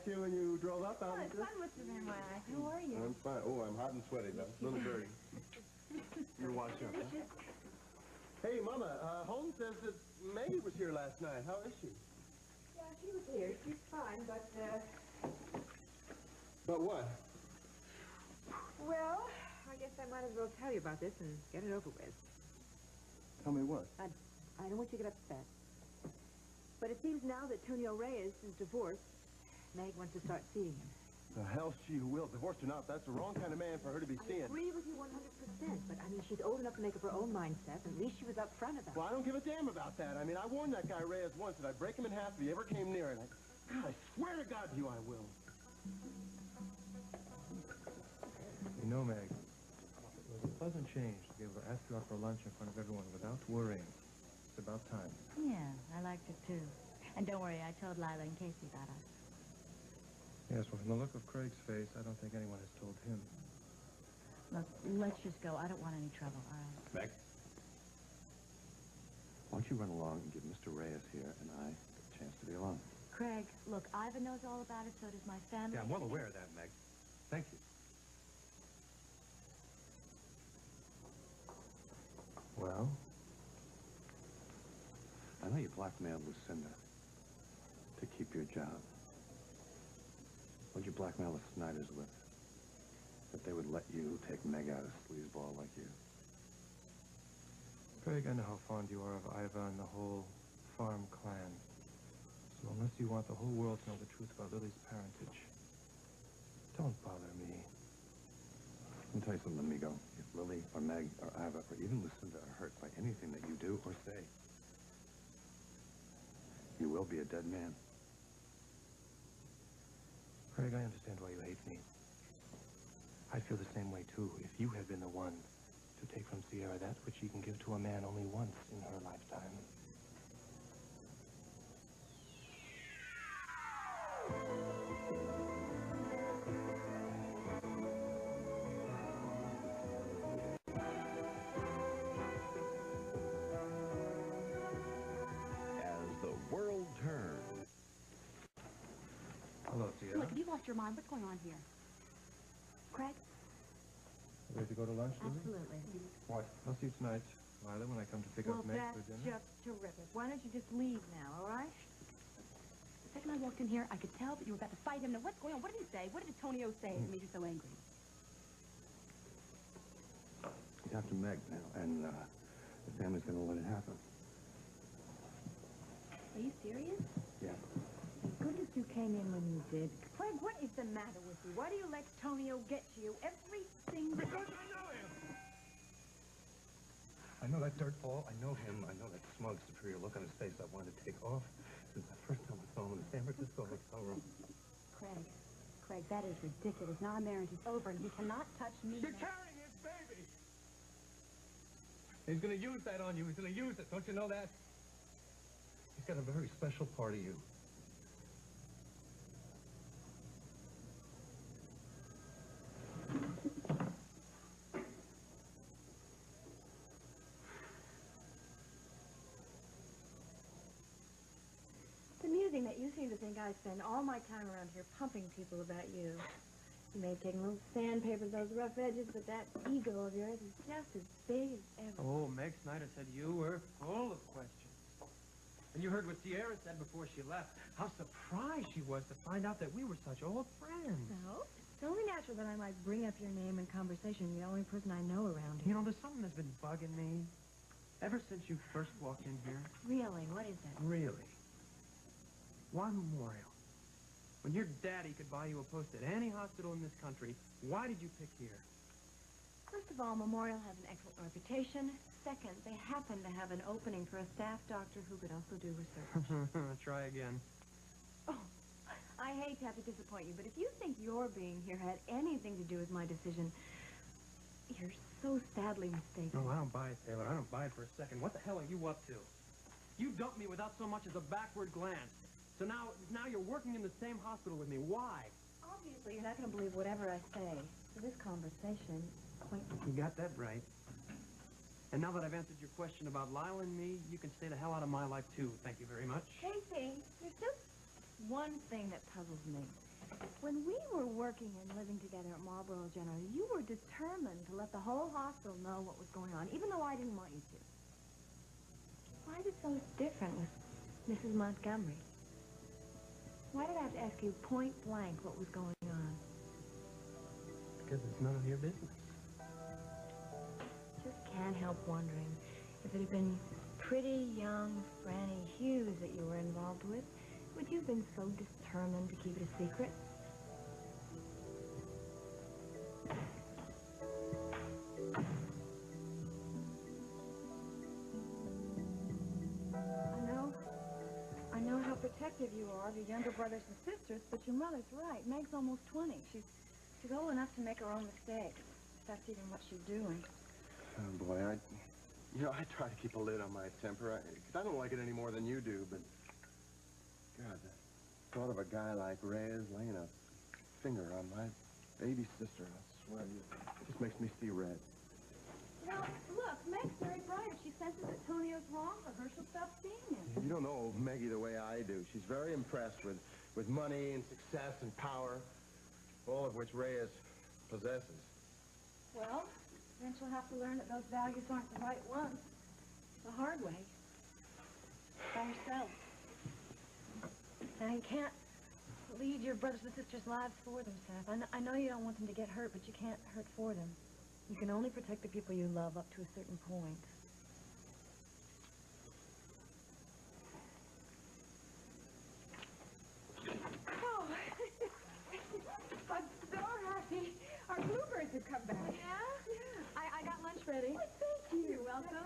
met you when you drove up out of the sun must have been in my eye. How are you? I'm fine. Oh, I'm hot and sweaty, though. Little birdie. You're washing up, huh? Hey, Mama, Holmes says that Maggie was here last night. How is she? Yeah, she was here. She's fine, but, But what? Well, I guess I might as well tell you about this and get it over with. Tell me what? I don't want you to get upset. But it seems now that Tonio Reyes is divorced, Meg wants to start seeing him. The hell she will. Divorced or not, that's the wrong kind of man for her to be seeing. I agree with you 100%, but I mean, she's old enough to make up her own mindset. At least she was up front about it. Well, I don't give a damn about that. I mean, I warned that guy Reyes once that I'd break him in half if he ever came near it. God, I swear to God to you I will. You know, Meg, it was a pleasant change to be able to ask you out for lunch in front of everyone without worrying. It's about time. Yeah, I liked it too. And don't worry, I told Lila and Casey about us. Yes, well, from the look of Craig's face, I don't think anyone has told him. Look, let's just go. I don't want any trouble, all right? Meg, why don't you run along and give Mr. Reyes here and I a chance to be alone? Craig, look, Ivan knows all about it, so does my family. Yeah, I'm well aware of that, Meg. Thank you. Well? I know you blackmailed Lucinda to keep your job. What'd you blackmail the Snyders with? That they would let you take Meg out of sleazeball like you? Craig, I know how fond you are of Iva and the whole farm clan. So unless you want the whole world to know the truth about Lily's parentage, don't bother me. Let me tell you something, amigo. If Lily or Meg or Iva or even Lucinda are hurt by anything that you do or say, you will be a dead man. Craig, I understand why you hate me. I'd feel the same way, too, if you had been the one to take from Sierra that which she can give to a man only once in her lifetime. As the world turns. Hello, Sierra. Look, have you lost your mind? What's going on here? Craig? Ready to go to lunch, Lily? Absolutely. What? I'll see you tonight, Lila, when I come to pick up Meg for dinner. Well, that's just terrific. Why don't you just leave now, all right? The second I walked in here, I could tell that you were about to fight him. Now, what's going on? What did he say? What did Antonio say that made you so angry? He's after Meg now, and the family's going to let it happen. Are you serious? Yeah. Thank goodness you came in when you did. Craig, what is the matter with you? Why do you let Tonio get to you everything? Because I know him! I know that dirtball. I know him. I know that smug, superior look on his face I wanted to take off since the first time I saw him in the San Francisco hotel room. Craig, that is ridiculous. Now our marriage is over, and he cannot touch me. You're carrying his baby! He's going to use that on you. He's going to use it. Don't you know that? He's got a very special part of you. It's amusing that you seem to think I spend all my time around here pumping people about you. You may have taken little sandpaper to those rough edges, but that ego of yours is just as big as ever. Oh, Meg Snyder said you were full of questions. And you heard what Sierra said before she left. How surprised she was to find out that we were such old friends. No, it's only natural that I might bring up your name in conversation. You're the only person I know around here. You know, there's something that's been bugging me ever since you first walked in here. Really? What is that? Really? Why Memorial? When your daddy could buy you a post at any hospital in this country, why did you pick here? First of all, Memorial has an excellent reputation. Second, they happen to have an opening for a staff doctor who could also do research. Try again. Oh, I hate to have to disappoint you, but if you think your being here had anything to do with my decision, you're so sadly mistaken. No, I don't buy it, Taylor. I don't buy it for a second. What the hell are you up to? You dumped me without so much as a backward glance. So now you're working in the same hospital with me. Why? Obviously, you're not going to believe whatever I say. So this conversation, You got that right. And now that I've answered your question about Lila and me, you can stay the hell out of my life, too. Thank you very much. Casey, there's just one thing that puzzles me. When we were working and living together at Marlboro General, you were determined to let the whole hospital know what was going on, even though I didn't want you to. Why is it so different with Mrs. Montgomery? Why did I have to ask you point blank what was going on? Because it's none of your business. Just can't help wondering if it had been pretty young Franny Hughes that you were involved with, would you have been so determined to keep it a secret? I know how protective you are of your younger brothers and sisters, but your mother's right. Meg's almost 20. She's old enough to make her own mistakes. If that's even what she's doing. Oh, boy, I try to keep a lid on my temper, because I don't like it any more than you do, but... God, the thought of a guy like Reyes laying a finger on my baby sister, I swear, it just makes me see red. Well, look, Meg's very bright. If she senses that Tonio's wrong, her she'll stop seeing him. You don't know Meggie the way I do. She's very impressed with money and success and power, all of which Reyes possesses. Well, then she'll have to learn that those values aren't the right ones. The hard way. By herself. And you can't lead your brothers and sisters' lives for them, Seth. I know you don't want them to get hurt, but you can't hurt for them. You can only protect the people you love up to a certain point. Oh, I'm so happy. Our bluebirds have come back. Yeah? I got lunch ready. Well, thank you. You're welcome.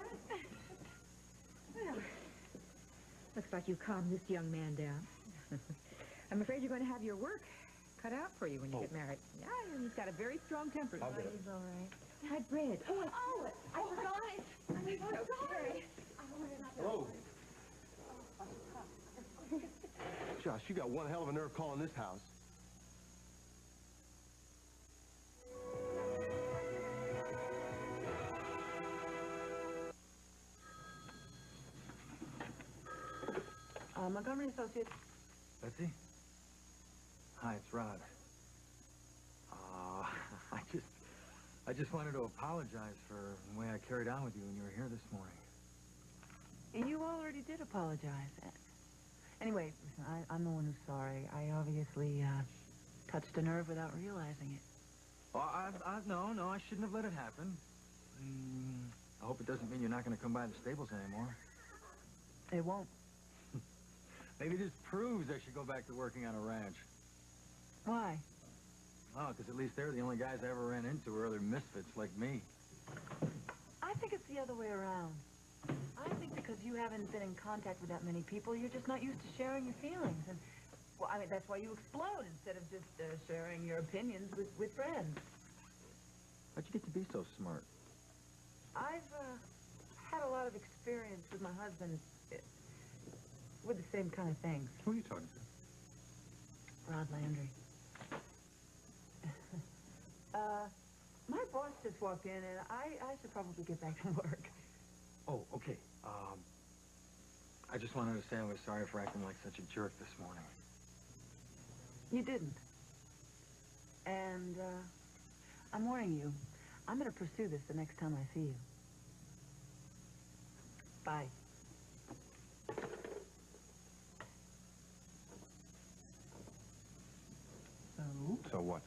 Well, looks like you calmed this young man down. I'm afraid you're going to have your work cut out for you when you get married. Yeah, he's got a very strong temper. I'll get it. He's all right. Hi, bread. Oh, I forgot it. I'm so sorry. Hello. Josh, you got one hell of a nerve calling this house. Montgomery Associates. Betsy? Hi, it's Rod. I just wanted to apologize for the way I carried on with you when you were here this morning. You already did apologize. Anyway, listen, I'm the one who's sorry. I obviously touched a nerve without realizing it. Oh, no, I shouldn't have let it happen. I hope it doesn't mean you're not going to come by the stables anymore. It won't. Maybe this proves I should go back to working on a ranch. Why? Oh, because at least they're the only guys I ever ran into were other misfits like me. I think it's the other way around. I think because you haven't been in contact with that many people, you're just not used to sharing your feelings. And, well, I mean, that's why you explode instead of just sharing your opinions with friends. How'd you get to be so smart? I've had a lot of experience with my husband with the same kind of things. Who are you talking to? Rod Landry. My boss just walked in, and I should probably get back to work. Oh, okay. I just wanted to say I was sorry for acting like such a jerk this morning. You didn't. And, I'm warning you, I'm going to pursue this the next time I see you. Bye. So what?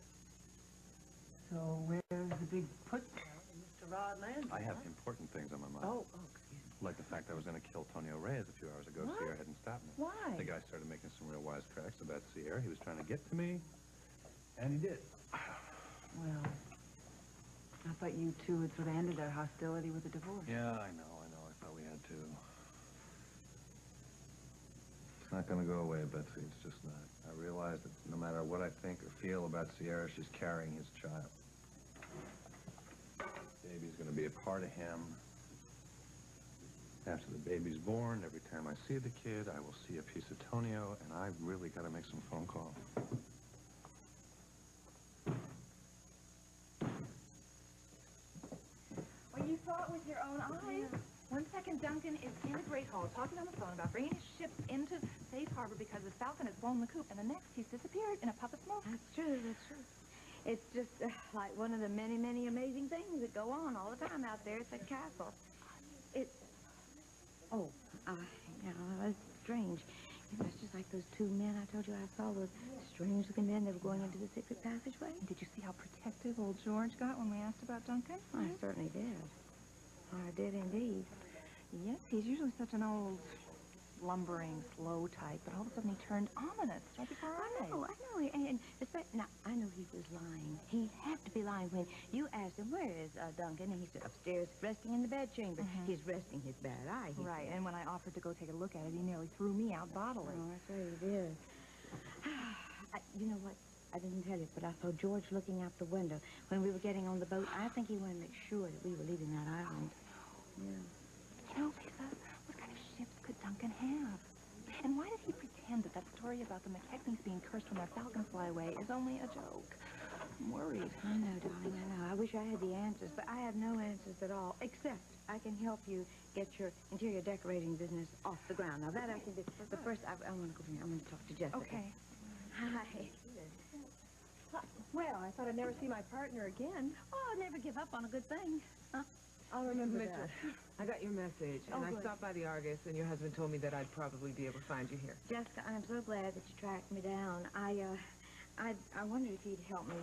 So where's the big put down in Mr. Rod Landry? I have important things on my mind. Oh, excuse me. Like the fact I was going to kill Tonio Reyes a few hours ago. What? Sierra hadn't stopped me. Why? The guy started making some real wisecracks about Sierra. He was trying to get to me, and he did. Well, I thought you two had sort of ended our hostility with a divorce. Yeah, I know. I thought we had to. It's not going to go away, Betsy. It's just not. I realize that no matter what I think or feel about Sierra, she's carrying his child. Baby's going to be a part of him. After the baby's born, every time I see the kid, I will see a piece of Tonio, and I've really got to make some phone calls. Well, you saw it with your own eyes. 1 second, Duncan is in the Great Hall. talking on the phone about bringing his ships into safe harbor because the Falcon has blown the coop, and the next he's disappeared in a puff of smoke. That's true, that's true. It's just like one of the many, many amazing things that go on all the time out there at the castle. It's... Oh, it's strange. It's just like those two men I told you I saw, those strange-looking men that were going into the secret passageway. Did you see how protective old George got when we asked about Duncan? I certainly did. I did indeed. Yes, he's usually such an old, lumbering, slow type, but all of a sudden he turned ominous right before our eyes. I know. And now, I know he was lying. He had to be lying when you asked him, where is Duncan? And he said, upstairs, resting in the bedchamber. He's resting his bad eye. Right, and when I offered to go take a look at it, he nearly threw me out bodily. Oh, that's right, he did. You know what? I didn't tell you, but I saw George looking out the window when we were getting on the boat. I think he wanted to make sure that we were leaving that island. Yeah. You know, Lisa, what kind of ships could Duncan have? And why did he pretend that story about the McKechnie's being cursed when their falcons fly away is only a joke? I'm worried. I know, darling, I know. I wish I had the answers, but I have no answers at all, except I can help you get your interior decorating business off the ground. Now, that I can do. But first, I want to go in here. I want to talk to Jessica. Okay. Hi. Well, I thought I'd never see my partner again. Oh, never give up on a good thing. Huh? I'll remember Mitchell, that. I got your message, and I stopped by the Argus, and your husband told me that I'd probably be able to find you here. Jessica, I'm so glad that you tracked me down. I wondered if you'd help me.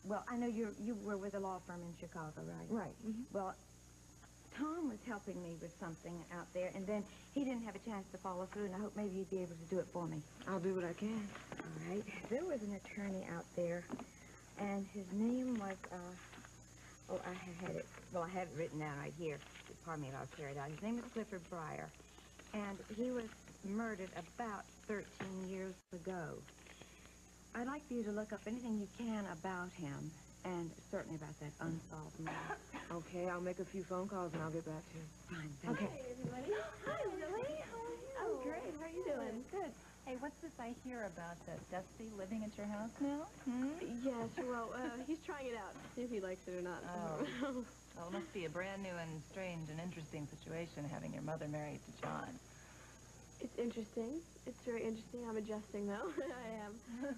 Well, I know you were with a law firm in Chicago, right? Right. Mm-hmm. Well, Tom was helping me with something out there, and then he didn't have a chance to follow through, and I hope maybe you'd be able to do it for me. I'll do what I can. All right. There was an attorney out there, and his name was, I had it. Well, I had it written down right here. Pardon me if I'll carry it out. His name was Clifford Breyer, and he was murdered about 13 years ago. I'd like for you to look up anything you can about him, and certainly about that unsolved murder. Okay, I'll make a few phone calls, and I'll get back to you. Fine, thank you. Hey, everybody. Hi, Lily. How are you? I'm great. How are you doing? Good. Hey, what's this I hear about Dusty living at your house now? Hmm? Yes, well, he's trying it out, see if he likes it or not. Oh. Well, it must be a brand new and strange and interesting situation having your mother married to John. It's interesting. It's very interesting. I'm adjusting, though. I am.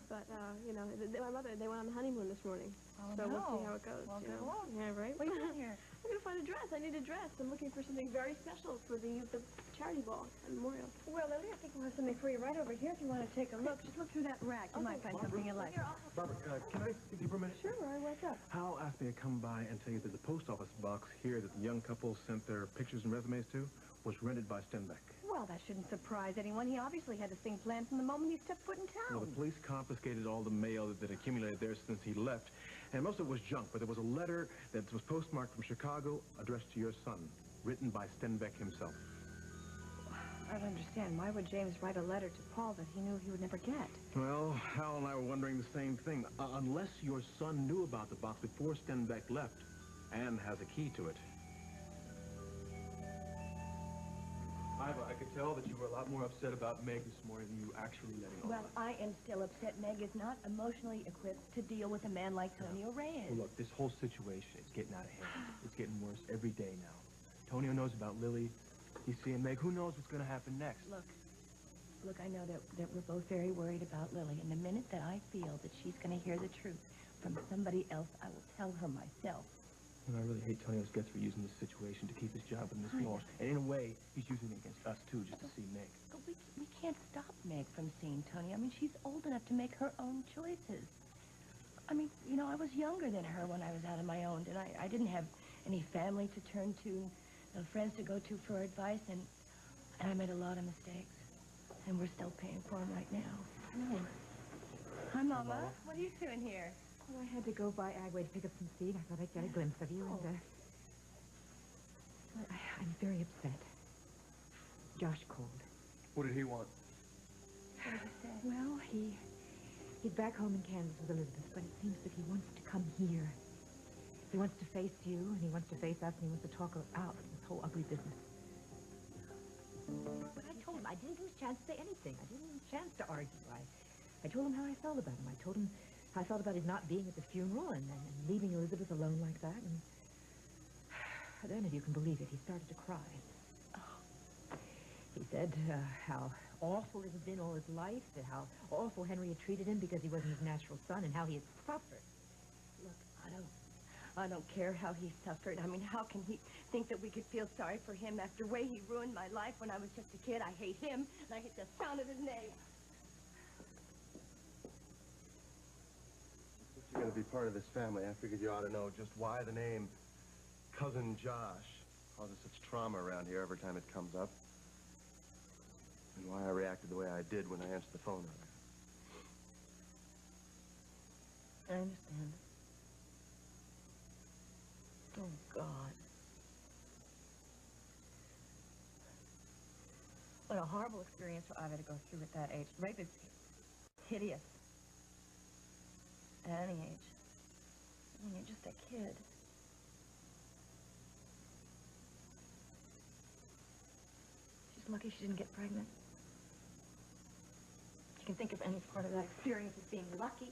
But, you know, my mother, they went on the honeymoon this morning. Oh, so no. we'll see how it goes. Well, you good know? luck. Yeah, right? What are you doing here? I'm going to find a dress. I need a dress. I'm looking for something very special for the charity ball and memorial. Well, Lily, I think we'll have something for you right over here if you want to take a look. Just look through that rack. You might find something you like. Barbara, can I speak to you for a minute? Sure, Roy. What's up? Hal asked me to come by and tell you that the post office box here that the young couple sent their pictures and resumes to was rented by Stenbeck. Well, that shouldn't surprise anyone. He obviously had this thing planned from the moment he stepped foot in town. Well, the police confiscated all the mail that accumulated there since he left, and most of it was junk, but there was a letter that was postmarked from Chicago addressed to your son, written by Stenbeck himself. I don't understand. Why would James write a letter to Paul that he knew he would never get? Well, Hal and I were wondering the same thing. Unless your son knew about the box before Stenbeck left, and has a key to it. Iva, I could tell that you were a lot more upset about Meg this morning than you actually letting on. Well, I am still upset Meg is not emotionally equipped to deal with a man like Tonio Reyes. Well, look, this whole situation is getting out of hand. It's getting worse every day now. Tonio knows about Lily. He's seeing Meg. Who knows what's going to happen next? Look, I know that we're both very worried about Lily, and the minute that I feel that she's going to hear the truth from somebody else, I will tell her myself. And I really hate Tonio's guts for using this situation to keep his job in this law. And in a way, he's using it against us, too, just to see Meg. But we can't stop Meg from seeing Tony. I mean, she's old enough to make her own choices. I mean, you know, I was younger than her when I was out on my own, and I didn't have any family to turn to, no friends to go to for advice, and I made a lot of mistakes. And we're still paying for them right now. Oh. Hi, Mama. What are you doing here? Oh, I had to go by Agway to pick up some seed. I thought I'd get a glimpse of you, and, I'm very upset. Josh called. What did he want? What did you say? Well, he's back home in Kansas with Elizabeth, but it seems that he wants to come here. He wants to face you, and he wants to face us, and he wants to talk out this whole ugly business. But I told him I didn't give him a chance to say anything. I didn't give him a chance to argue. I told him how I felt about him. I told him how I felt about his not being at the funeral and leaving Elizabeth alone like that. And then, if you can believe it, he started to cry. Oh. He said said how awful it had been all his life, and how awful Henry had treated him because he wasn't his natural son, and how he had suffered. Look, I don't care how he suffered. I mean, how can he think that we could feel sorry for him after the way he ruined my life when I was just a kid? I hate him, and I hate the sound of his name. If you're going to be part of this family, I figured you ought to know just why the name Cousin Josh causes such trauma around here every time it comes up. And why I reacted the way I did when I answered the phone earlier. I understand. Oh, God. What a horrible experience for Ivy to go through at that age. Rape is hideous. At any age. When you're just a kid. She's lucky she didn't get pregnant. You can think of any part of that experience as being lucky.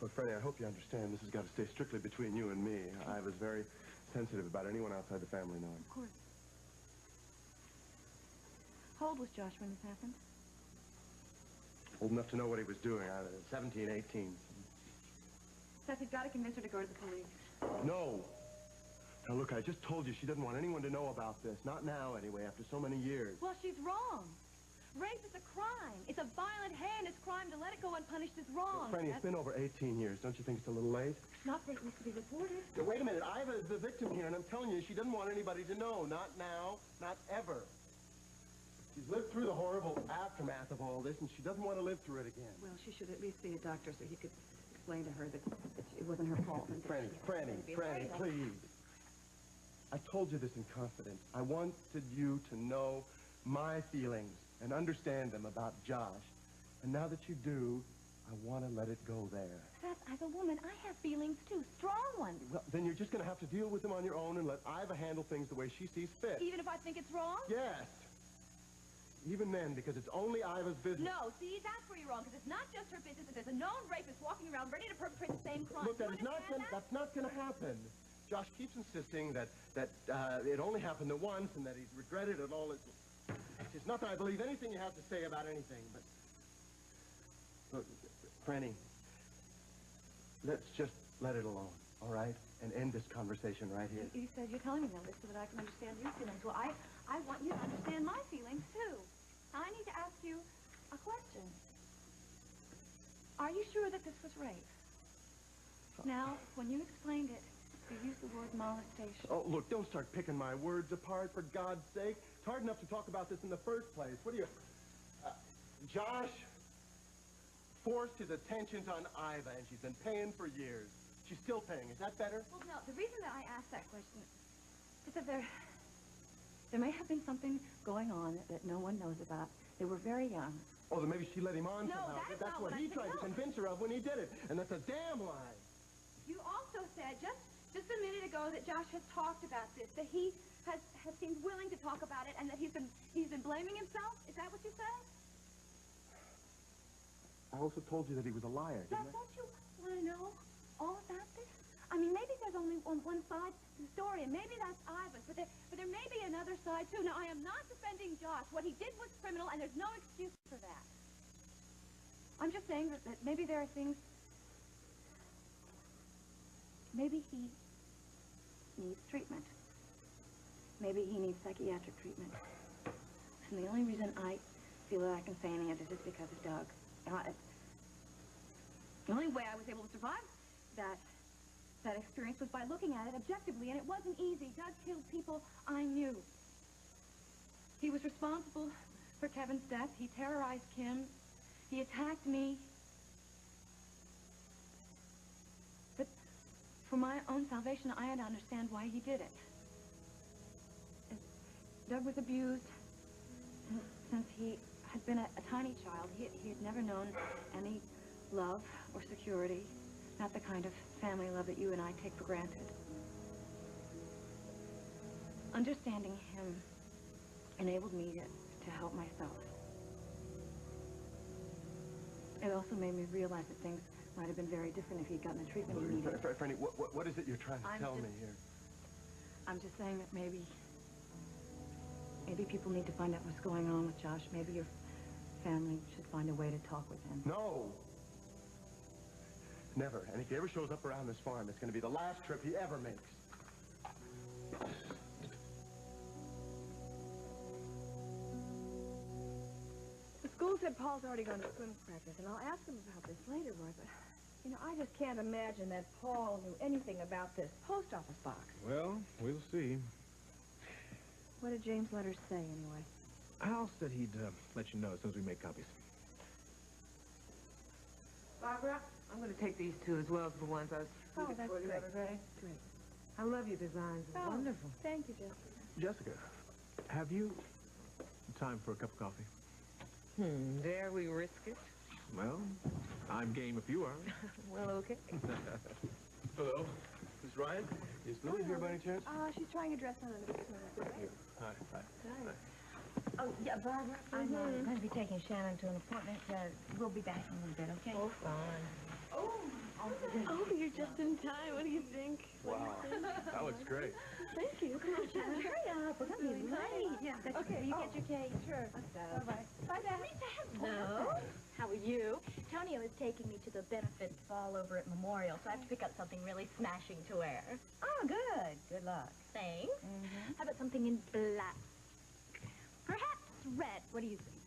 Look, Freddie, I hope you understand this has got to stay strictly between you and me. I was very sensitive about anyone outside the family knowing. Of course. How old was Josh when this happened? Old enough to know what he was doing. 17, 18. Seth, you've got to convince her to go to the police. No. Now, look, I just told you she doesn't want anyone to know about this. Not now, anyway, after so many years. Well, she's wrong. Rape is a crime. It's a violent, heinous crime. To let it go unpunished is wrong. Franny, it's been over 18 years. Don't you think it's a little late? Not that it needs to be reported. Yeah, wait a minute. Iva's the victim here, and I'm telling you, she doesn't want anybody to know. Not now. Not ever. She's lived through the horrible aftermath of all this, and she doesn't want to live through it again. Well, she should at least see a doctor so he could explain to her that it wasn't her fault. And Franny, please. I told you this in confidence. I wanted you to know my feelings and understand them about Josh. And now that you do, I want to let it go there. Seth, as a woman, I have feelings too. Strong ones. Well, then you're just going to have to deal with them on your own and let Iva handle things the way she sees fit. Even if I think it's wrong? Yes. Even then, because it's only Iva's business. No, see, that's where you're wrong, because it's not just her business. If there's a known rapist walking around ready to perpetrate the same crime. Look, that's not going to happen. Josh keeps insisting that it only happened to once and that he's regretted it all. It's not that I believe anything you have to say about anything, but... Look, Franny, let's just let it alone, all right? And end this conversation right here. You said you're telling me now this so that I can understand your feelings. Well, I want you to understand my feelings, too. I need to ask you a question. Are you sure that this was rape? Now, when you explained it, you used the word molestation. Oh, look, don't start picking my words apart, for God's sake. It's hard enough to talk about this in the first place. What do you... Josh forced his attentions on Iva, and she's been paying for years. She's still paying. Is that better? Well, no, the reason that I asked that question is that there may have been something going on that no one knows about. They were very young. Oh, then maybe she let him on somehow. That's what he tried to convince her of when he did it, and that's a damn lie. You also said just a minute ago that Josh has talked about this, that he has seemed willing to talk about it, and that he's been blaming himself. Is that what you said? I also told you that he was a liar, didn't I? Don't you want to know all about this? I mean, maybe there's only one side to the story, and maybe that's Iva's, but there may be another side, too. Now, I am not defending Josh. What he did was criminal, and there's no excuse for that. I'm just saying that maybe there are things... Maybe he needs treatment. Maybe he needs psychiatric treatment. And the only reason I feel that I can say any of this is because of Doug. The only way I was able to survive that experience was by looking at it objectively, and it wasn't easy. Doug killed people I knew. He was responsible for Kevin's death. He terrorized Kim. He attacked me. But for my own salvation, I had to understand why he did it. Doug was abused since he had been a tiny child. He had never known any love or security, not the kind of family love that you and I take for granted. Understanding him enabled me to help myself. It also made me realize that things might have been very different if he'd gotten the treatment he needed. Franny, what is it you're trying to tell me here? I'm just saying that maybe Maybe people need to find out what's going on with Josh. Maybe your family should find a way to talk with him. No. Never. And if he ever shows up around this farm, it's going to be the last trip he ever makes. The school said Paul's already gone to swim practice, and I'll ask him about this later, Roy, but, you know, I just can't imagine that Paul knew anything about this post office box. Well, we'll see. What did James' letters say, anyway? Al said he'd let you know as soon as we make copies. Barbara, I'm going to take these two as well as the ones I was Oh, that's for the great. other day. Great. I love your designs. They're wonderful. Thank you, Jessica. Jessica, have you time for a cup of coffee? Dare we risk it? Well, I'm game if you are. Well, okay. Hello. Miss Ryan? Is Lily here by any chance? She's trying a dress on under the sweater. Hi. Hi. Oh, yeah, Barbara, I'm going to be taking Shannon to an appointment. We'll be back in a little bit, okay? Oh, fine. Oh, you're just in time. What do you think? Wow. That looks great. Thank you. Come on, Shannon. Hurry up. We're going to be late. Yeah, that's okay. You get your cake. Sure. Bye-bye. Bye, Dad. Hello. How are you? Tonio is taking me to the benefit ball over at Memorial, so I have to pick up something really smashing to wear. Oh, good. Good luck. Thanks. How about something in black? Perhaps red. What do you think?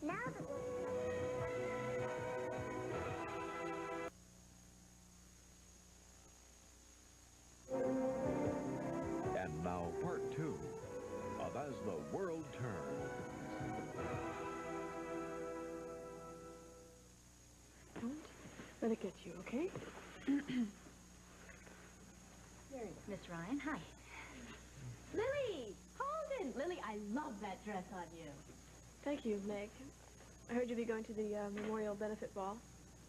Now And now part 2 of As the World Turns. Don't let it get you, okay? Miss Ryan, hi. Lily! Holden! Lily, I love that dress on you. Thank you, Meg. I heard you'll be going to the Memorial Benefit Ball,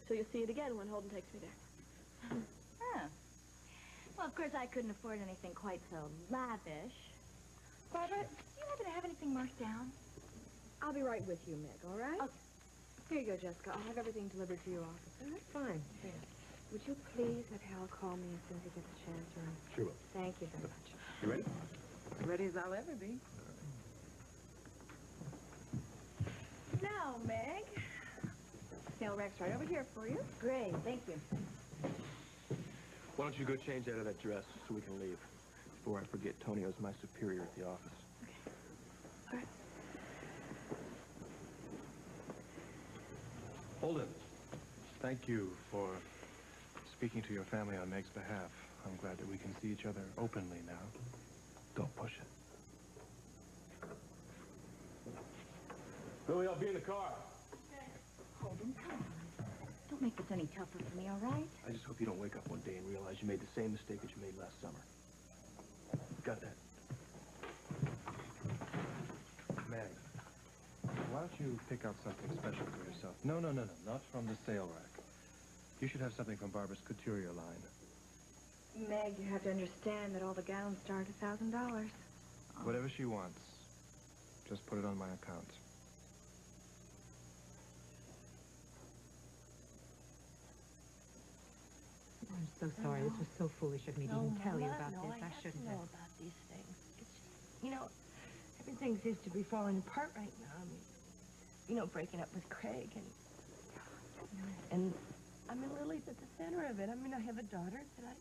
so you'll see it again when Holden takes me there. Oh. Well, of course, I couldn't afford anything quite so lavish. Barbara, do you happen to have anything marked down? I'll be right with you, Meg, all right? Okay. Here you go, Jessica. I'll have everything delivered to your office. Oh, that's fine. There. Would you please have Hal call me as soon as he gets a chance? Sure will. Thank you very much. You ready? As ready as I'll ever be. Now, Meg. Sale rack's right over here for you. Great, thank you. Why don't you go change out of that dress so we can leave? Before I forget, Tonio's my superior at the office. All right. Holden, thank you for speaking to your family on Meg's behalf. I'm glad that we can see each other openly now. Don't push it. Lily, I'll be in the car. Holden, come on. Don't make this any tougher for me, all right? I just hope you don't wake up one day and realize you made the same mistake that you made last summer. Got that? Meg, why don't you pick out something special for yourself? No, not from the sale rack. You should have something from Barbara's couturier line. Meg, you have to understand that all the gowns start $1,000. Whatever she wants. Just put it on my account. I'm so sorry. This was so foolish of me to even tell you about this. I shouldn't know have. about these things. It's just, you know, everything seems to be falling apart right now. I mean, you know, breaking up with Craig and I mean, Lily's at the center of it. I mean, I have a daughter that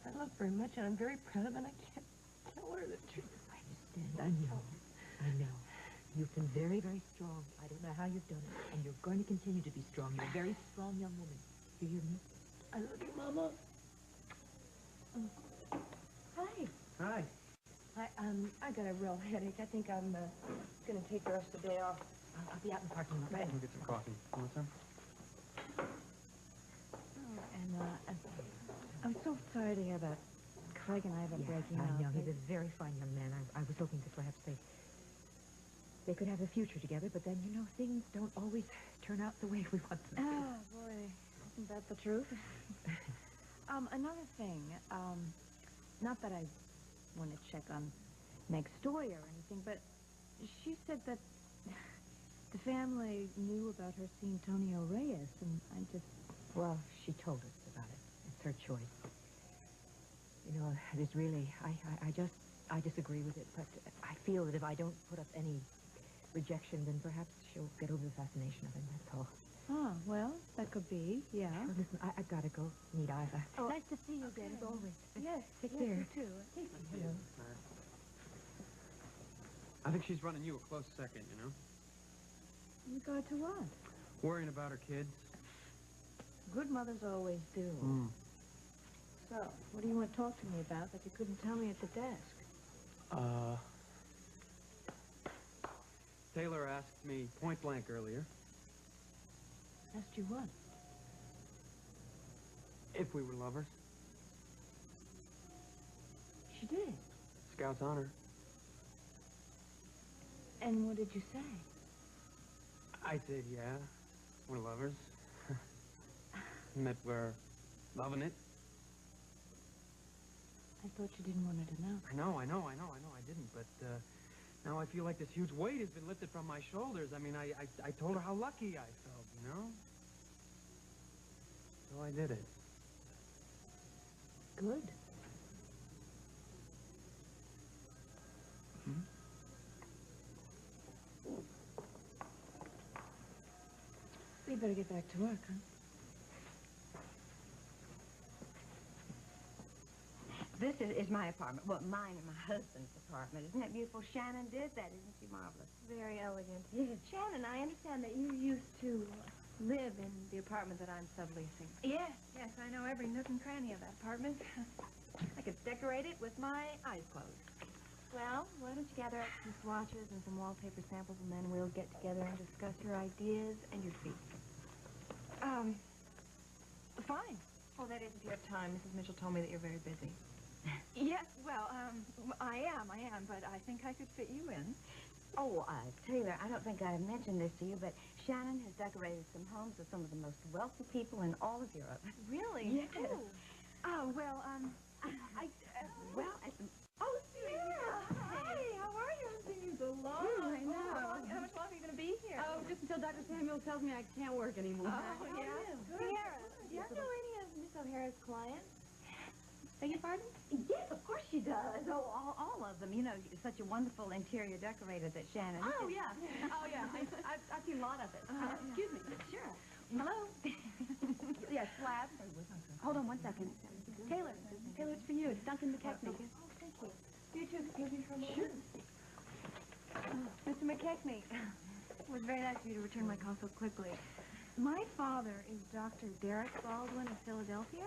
I love very much, and I'm very proud of, and I can't tell her the truth. I know. You've been very, very strong. I don't know how you've done it, and you're going to continue to be strong. You're a very strong young woman. Do you hear me? I love you, Mama. Hi. Hi. I got a real headache. I think I'm going to take the rest of the day off. I'll be out in the parking lot. Right. We'll get some coffee. You want some? And I'm so sorry to hear about Craig and I have a breaking up. I know. He's a very fine young man. I was hoping that perhaps they could have a future together, but then, you know, things don't always turn out the way we want them to. Oh, boy. Isn't that the truth? Another thing. Not that I want to check on Meg's story or anything, but she said that the family knew about her seeing Tonio Reyes, and I just... Well, she told us about it. It's her choice. You know, there's really, I disagree with it, but I feel that if I don't put up any rejection, then perhaps she'll get over the fascination of him, that's all. Oh, well, that could be, yeah. Well, listen, I've got to go meet Iva. Oh, nice to see you again, as always. Yes, Take yes, care. you too. Hello. I think she's running you a close second, you know? In regard to what? Worrying about her kids. Good mothers always do. So, what do you want to talk to me about that you couldn't tell me at the desk? Taylor asked me point blank earlier Asked you what? if we were lovers. She did. Scout's honor. And what did you say? I said, yeah, we're lovers. That we're loving it. I thought you didn't want her to know. I know, I didn't, but, now I feel like this huge weight has been lifted from my shoulders. I mean, I told her how lucky I felt, you know? So I did it. Good. We better get back to work, huh? This is my apartment. Well, mine and my husband's apartment. Isn't that beautiful? Shannon did that. Isn't she marvelous? Very elegant. Yes. Shannon, I understand that you used to live in the apartment that I'm subleasing. Yes, I know every nook and cranny of that apartment. I could decorate it with my eyes closed. Well, why don't you gather up some swatches and some wallpaper samples, and then we'll get together and discuss your ideas and your fees. Fine. Oh, that is if you have time. Mrs. Mitchell told me that you're very busy. Yes, well, I am, but I think I could fit you in. Oh, Taylor, I don't think I mentioned this to you, but Shannon has decorated some homes of some of the most wealthy people in all of Europe. Really? Yes. Oh, well, Oh, Sarah! Hi, how are you? I've seen you so long. I know. How much longer are you going to be here? Oh, just until Dr. Samuel tells me I can't work anymore. Oh, yeah? Sierra, do you know any of Miss O'Hara's clients? Beg your pardon? Yes, of course she does. Oh, all of them. You know, such a wonderful interior decorator that Shannon. Oh, yeah. Oh, yeah. I've seen a lot of it. Excuse me. Sure. Hello? Yes, slab. Hold on one second. Taylor, it's for you. It's Duncan McKechnie. Oh, thank you. You too. Excuse me for a moment. Sure. Mr. McKechnie, it was very nice of you to return my call so quickly. My father is Dr. Derek Baldwin of Philadelphia.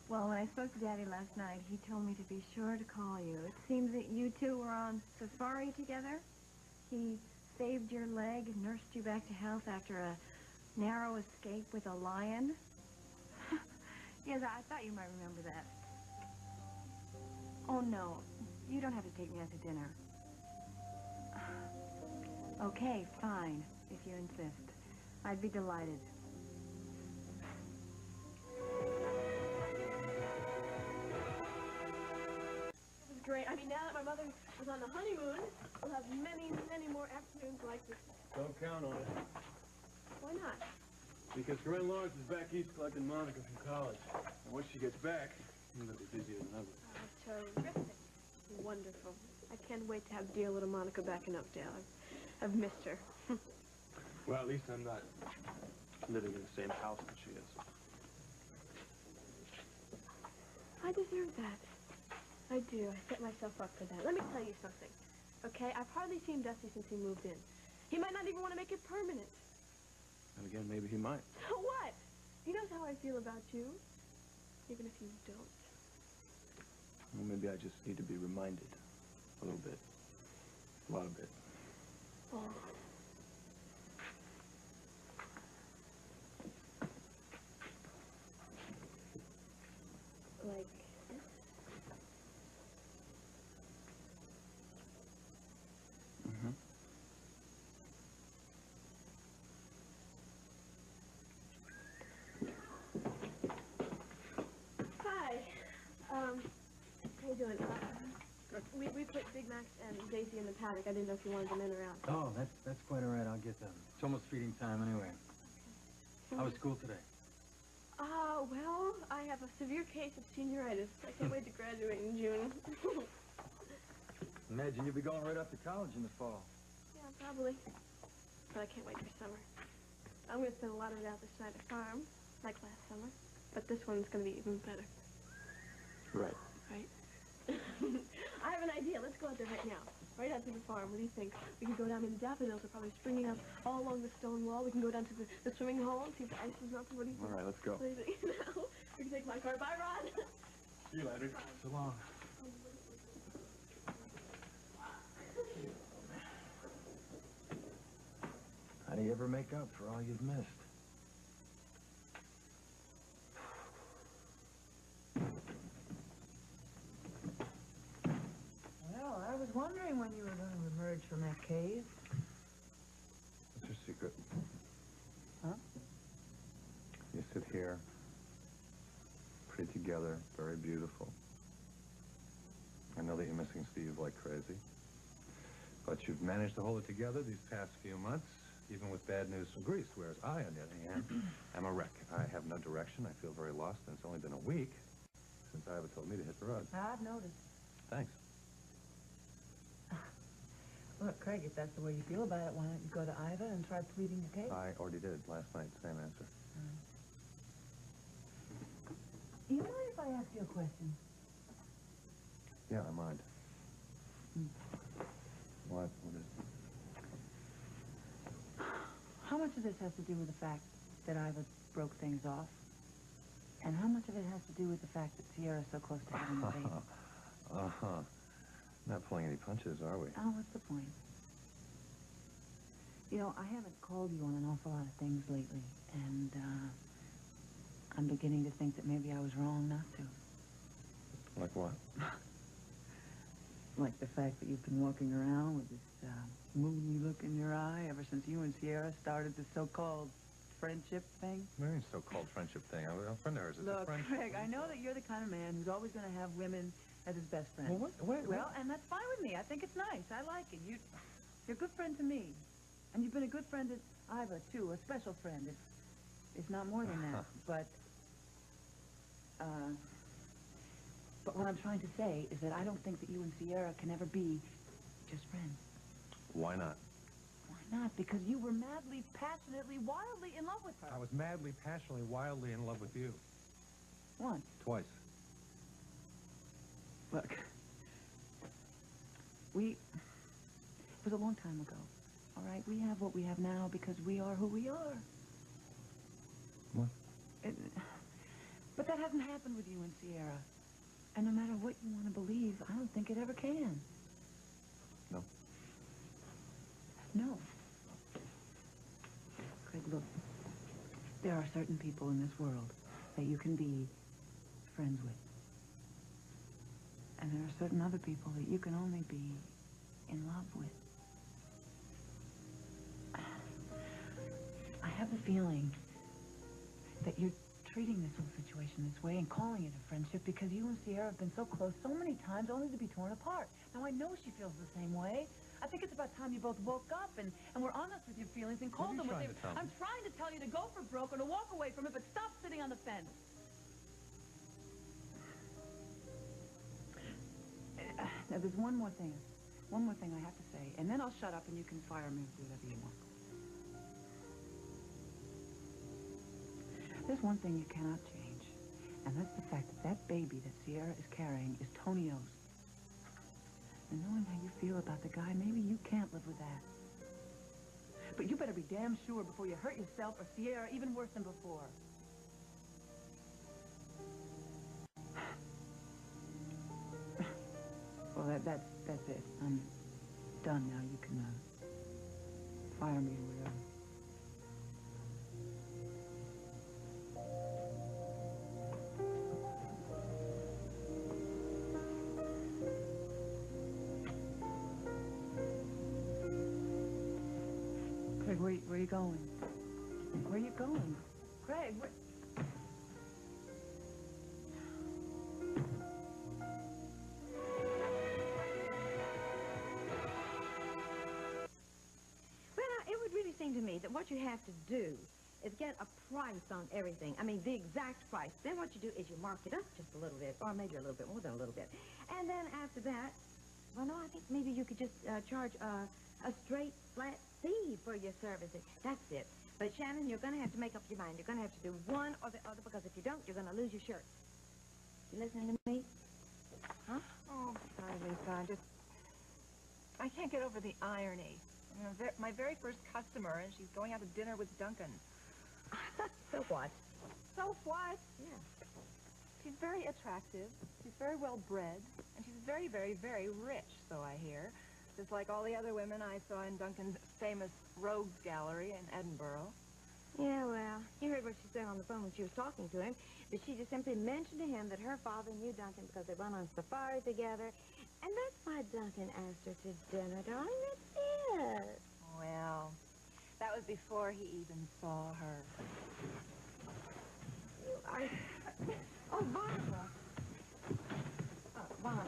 Well, when I spoke to Daddy last night, he told me to be sure to call you. It seems that you two were on safari together. He saved your leg and nursed you back to health after a narrow escape with a lion. Yes, I thought you might remember that. Oh, no. You don't have to take me out to dinner. Okay, fine, if you insist. I'd be delighted. This is great. I mean, now that my mother was on the honeymoon, we'll have many, many more afternoons like this. Don't count on it. Why not? Because Corinne Lawrence is back east collecting Monica from college. And once she gets back, you're going to be busier than ever. Terrific. Wonderful. I can't wait to have dear little Monica back in Oakdale. I've missed her. Well, at least I'm not living in the same house that she is. I deserve that. I do. I set myself up for that. Let me tell you something, okay? I've hardly seen Dusty since he moved in. He might not even want to make it permanent. And again, maybe he might. So what? He knows how I feel about you, even if you don't. Well, maybe I just need to be reminded a little bit. A lot of bit. Oh. Like this? Mm-hmm. Hi. How you doing? We put Big Max and Daisy in the paddock. I didn't know if you wanted them in or out. Oh, that's quite all right. I'll get them. It's almost feeding time anyway. How was school today? Well, I have a severe case of senioritis. I can't wait to graduate in June. Imagine you'll be going right off to college in the fall. Yeah, probably. But I can't wait for summer. I'm going to spend a lot of it out the Snyder farm, like last summer. But this one's going to be even better. Right. Right? I have an idea. Let's go out there right now. Right out to the farm. What do you think? We can go down and the daffodils are probably springing up all along the stone wall. We can go down to the swimming hole and see if the ice is melting. What do you think? All right, let's go. What do you think? No. We can take my car. Bye, Ron. See you later. So long. How do you ever make up for all you've missed? Well, I was wondering when you were going to emerge from that cave. What's your secret? Huh? You sit here, pretty together, very beautiful. I know that you're missing Steve like crazy. But you've managed to hold it together these past few months, even with bad news from Greece, whereas I, on the other hand, am a wreck. I have no direction. I feel very lost, and it's only been a week since Atwt told me to hit the road. I've noticed. Thanks. Look, Craig, if that's the way you feel about it, why don't you go to Iva and try pleading your case? I already did last night, same answer. Do you mind if I ask you a question? Yeah, I mind. What is it? How much of this has to do with the fact that Iva broke things off? And how much of it has to do with the fact that Sierra's so close to having a baby? Uh-huh. Not pulling any punches, are we? Oh, what's the point? You know, I haven't called you on an awful lot of things lately, and, I'm beginning to think that maybe I was wrong not to. Like what? Like the fact that you've been walking around with this, moony look in your eye ever since you and Sierra started this so-called friendship thing. What do you mean so-called friendship thing? I'm a friend of hers. It's a Look, friendship. Craig, I know that you're the kind of man who's always going to have women as his best friend. Well, Well, and that's fine with me. I think it's nice. I like it. You're a good friend to me. And you've been a good friend to Iva, too, a special friend. It's not more than that. But what I'm trying to say is that I don't think that you and Sierra can ever be just friends. Why not? Why not? Because you were madly, passionately, wildly in love with her. I was madly, passionately, wildly in love with you. Once. Twice. Look, it was a long time ago, all right? We have what we have now because we are who we are. What? But that hasn't happened with you and Sierra. And no matter what you want to believe, I don't think it ever can. No. No. Craig, look, there are certain people in this world that you can be friends with. And there are certain other people that you can only be in love with. I have the feeling that you're treating this whole situation this way and calling it a friendship because you and Sierra have been so close so many times only to be torn apart. Now, I know she feels the same way. I think it's about time you both woke up and were honest with your feelings and called them what they... I'm trying to tell you to go for broke or to walk away from it, but stop sitting on the fence. Now, there's one more thing I have to say, and then I'll shut up and you can fire me or do whatever you want. There's one thing you cannot change, and that's the fact that that baby that Sierra is carrying is Tonio's. And knowing how you feel about the guy, maybe you can't live with that. But you better be damn sure before you hurt yourself or Sierra even worse than before. Well, that's it. I'm done now. You can fire me or whatever. Craig, where are you going? Where are you going? Craig, where... Well, now, it would really seem to me that what you have to do is get a price on everything. I mean, the exact price. Then what you do is you mark it up just a little bit, or maybe a little bit more than a little bit. And then after that, well, no, I think maybe you could just charge a straight, flat fee for your services. That's it. But, Shannon, you're going to have to make up your mind. You're going to have to do one or the other, because if you don't, you're going to lose your shirt. You listening to me? Huh? Oh, sorry, Lisa. I can't get over the irony. You know, my very first customer, and she's going out to dinner with Duncan. So what? So what? Yeah. She's very attractive, she's very well-bred, and she's very, very, very rich, so I hear. Just like all the other women I saw in Duncan's famous Rogues Gallery in Edinburgh. Yeah, well, you heard what she said on the phone when she was talking to him. But she just simply mentioned to him that her father knew Duncan because they went on safari together. And that's why Duncan asked her to dinner, darling. That's it. Well, that was before he even saw her. Oh, Barbara. Barbara.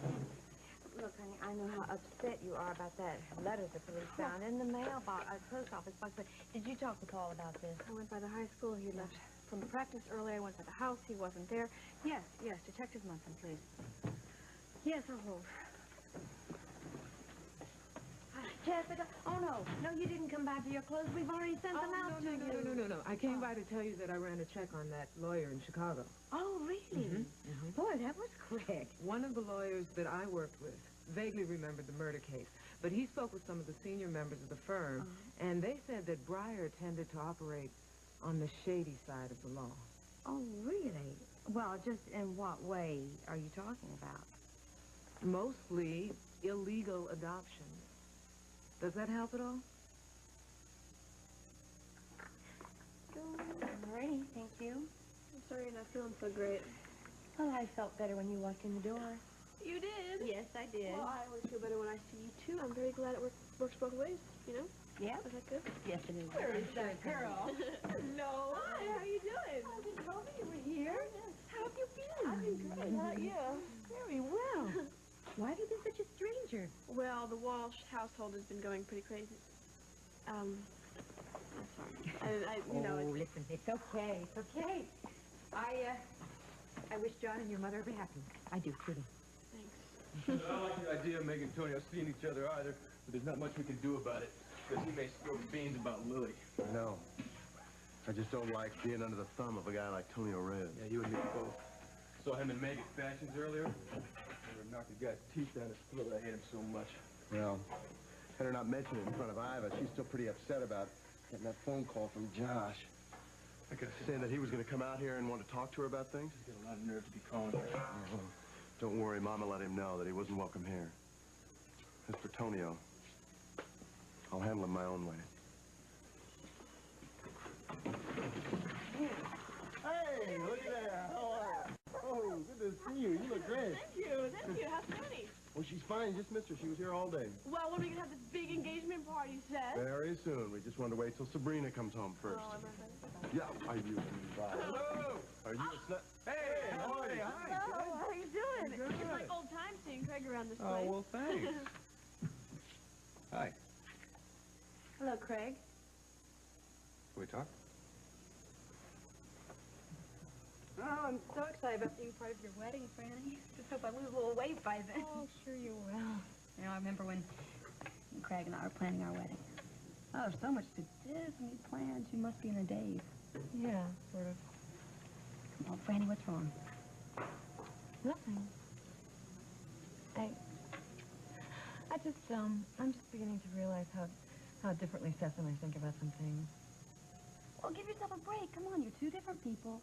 Look, honey, I know how upset you are about that letter the police found in the mailbox, post office box. But did you talk to Paul about this? I went by the high school. He left from practice early. I went by the house. He wasn't there. Yes, Detective Munson, please. Yes, I'll hold. Jessica, oh, no, you didn't come by for your clothes. We've already sent them out to you. No. I came by to tell you that I ran a check on that lawyer in Chicago. Oh, really? Boy, that was quick. One of the lawyers that I worked with vaguely remembered the murder case, but he spoke with some of the senior members of the firm, and they said that Breyer tended to operate on the shady side of the law. Oh, really? Well, just in what way are you talking about? Mostly illegal adoption. Does that help at all? All righty, thank you. I'm sorry you're not feeling so great. Well, I felt better when you walked in the door. You did? Yes, I did. Well, I always feel better when I see you, too. I'm very glad it works both ways, you know? Yeah? Is that good? Yes, it is. Where is that girl? Hello. Hi, how you doing? I didn't know you were here. How have you been? I've been good. How about you? Very well. Why have you been such a stranger? Well, the Walsh household has been going pretty crazy. I'm sorry. You know, Oh, listen, it's okay. It's okay. I wish John and your mother every happiness. I do, truly. Thanks. I don't like the idea of Meg and Tony seeing each other either, but there's not much we can do about it, because he may spill beans about Lily. I know. I just don't like being under the thumb of a guy like Tony O'Reilly. Yeah, you and me both. Saw him and Meg at Fashions earlier. They were knocking the guy's teeth down his throat. I hate him so much. Well, had her not mentioned it in front of Iva, she's still pretty upset about getting that phone call from Josh. Saying that he was going to come out here and want to talk to her about things. He's got a lot of nerve to be calling her. Don't worry, Mama let him know that he wasn't welcome here. As for Tonio, I'll handle him my own way. Hey, look at that. How are you? Oh, good to see you. You look great. Thank you. How's Tony? Well, she's fine. Just missed her. She was here all day. Well, when are we gonna have this big engagement party, Seth? Very soon. We just wanted to wait till Sabrina comes home first. Oh, I'm afraid. Yeah, are you invited? Hello! Are you a snap? Hey, how are you? Hi. Hello, how are you doing? Good. It's like old times seeing Craig around this place. Oh, well, thanks. Hi. Hello, Craig. Can we talk? Oh, I'm so excited about being part of your wedding, Franny. Just hope I lose a little weight by then. Oh, sure you will. You know, I remember when Craig and I were planning our wedding. Oh, there's so much to Disney plans. You must be in a daze. Yeah, sort of. Well, Franny, what's wrong? Nothing. I'm just beginning to realize how differently Seth and I think about some things. Well, give yourself a break. Come on, you're two different people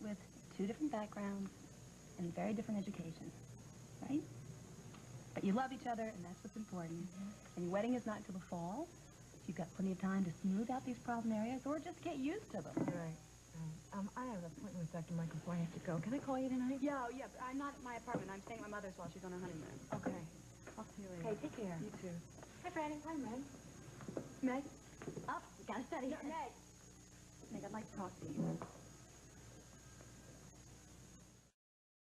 with two different backgrounds and very different educations, right? But you love each other, and that's what's important. And your wedding is not until the fall. You've got plenty of time to smooth out these problem areas or just get used to them. Right. I have an appointment with Dr. Michael, so I have to go. Can I call you tonight? Yeah, but I'm not at my apartment. I'm staying at my mother's while she's on her honeymoon. Okay. I'll see you later. Okay, take care. You too. Hi, Franny. Hi, Meg. Meg? Up. You gotta study. No, Meg. Meg, I'd like to talk to you.